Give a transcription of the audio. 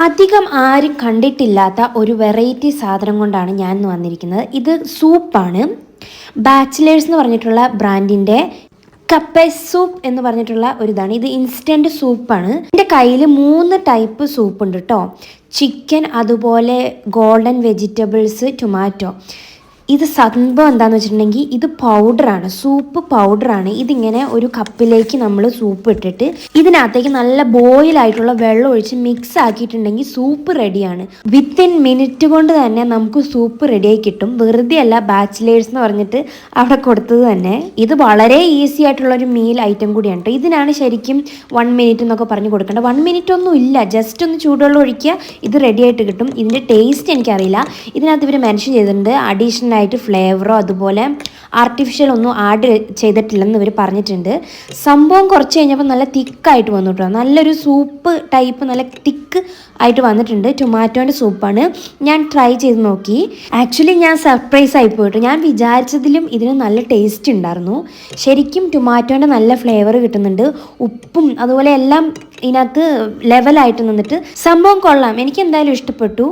അധികം ആരും കണ്ടിട്ടില്ലാത്ത ഒരു വെറൈറ്റി സാധനം കൊണ്ടാണ് ഞാൻ ഇന്ന് വന്നിരിക്കുന്നത്. ഇത് സൂപ്പാണ്. ബാച്ചിലേഴ്സ് എന്ന് പറഞ്ഞിട്ടുള്ള ബ്രാൻഡിൻ്റെ കപ്പ സൂപ്പ് എന്ന് പറഞ്ഞിട്ടുള്ള ഒരിതാണ്. ഇത് ഇൻസ്റ്റൻറ്റ് സൂപ്പാണ്. എൻ്റെ കയ്യിൽ 3 ടൈപ്പ് സൂപ്പ് ഉണ്ട് കേട്ടോ. ചിക്കൻ, അതുപോലെ ഗോൾഡൻ വെജിറ്റബിൾസ്, ടൊമാറ്റോ. ഇത് സംഭവം എന്താണെന്ന് വെച്ചിട്ടുണ്ടെങ്കിൽ ഇത് പൗഡറാണ്, സൂപ്പ് പൗഡറാണ്. ഇതിങ്ങനെ ഒരു കപ്പിലേക്ക് നമ്മൾ സൂപ്പ് ഇട്ടിട്ട് ഇതിനകത്തേക്ക് നല്ല ബോയിലായിട്ടുള്ള വെള്ളം ഒഴിച്ച് മിക്സ് ആക്കിയിട്ടുണ്ടെങ്കിൽ സൂപ്പ് റെഡിയാണ്. വിത്തിൻ മിനിറ്റ് കൊണ്ട് തന്നെ നമുക്ക് സൂപ്പ് റെഡിയായി കിട്ടും. വെറുതെ അല്ല, ബാച്ചിലേഴ്സ് എന്ന് പറഞ്ഞിട്ട് അവിടെ കൊടുത്തത് തന്നെ. ഇത് വളരെ ഈസി ആയിട്ടുള്ളൊരു മീൽ ഐറ്റം കൂടിയാണ് കേട്ടോ. ഇതിനാണ് ശരിക്കും 1 മിനിറ്റ് എന്നൊക്കെ പറഞ്ഞ് കൊടുക്കേണ്ടത്. 1 മിനിറ്റ് ഒന്നും ഇല്ല, ജസ്റ്റ് ഒന്ന് ചൂടുവെള്ളം ഒഴിക്കുക, ഇത് റെഡി ആയിട്ട് കിട്ടും. ഇതിൻ്റെ ടേസ്റ്റ് എനിക്കറിയില്ല. ഇതിനകത്ത് ഇവർ മെൻഷൻ ചെയ്തിട്ടുണ്ട് അഡീഷണൽ ആയിട്ട് ഫ്ലേവറോ അതുപോലെ ആർട്ടിഫിഷ്യൽ ഒന്നും ആഡ് ചെയ്തിട്ടില്ലെന്ന് ഇവർ പറഞ്ഞിട്ടുണ്ട്. സംഭവം കുറച്ച് കഴിഞ്ഞപ്പോൾ നല്ല തിക്കായിട്ട് വന്നു കേട്ടോ. നല്ലൊരു സൂപ്പ് ടൈപ്പ് നല്ല തിക്ക് ആയിട്ട് വന്നിട്ടുണ്ട്. ടൊമാറ്റോൻ്റെ സൂപ്പാണ്. ഞാൻ ട്രൈ ചെയ്ത് നോക്കി. ആക്ച്വലി ഞാൻ സർപ്രൈസ് ആയി പോയിട്ട്, ഞാൻ വിചാരിച്ചതിലും ഇതിന് നല്ല ടേസ്റ്റ് ഉണ്ടായിരുന്നു. ശരിക്കും ടൊമാറ്റോൻ്റെ നല്ല ഫ്ലേവർ കിട്ടുന്നുണ്ട്. ഉപ്പും അതുപോലെ എല്ലാം ഇതിനകത്ത് ലെവലായിട്ട് നിന്നിട്ട് സംഭവം കൊള്ളാം. എനിക്ക് എന്തായാലും ഇഷ്ടപ്പെട്ടു.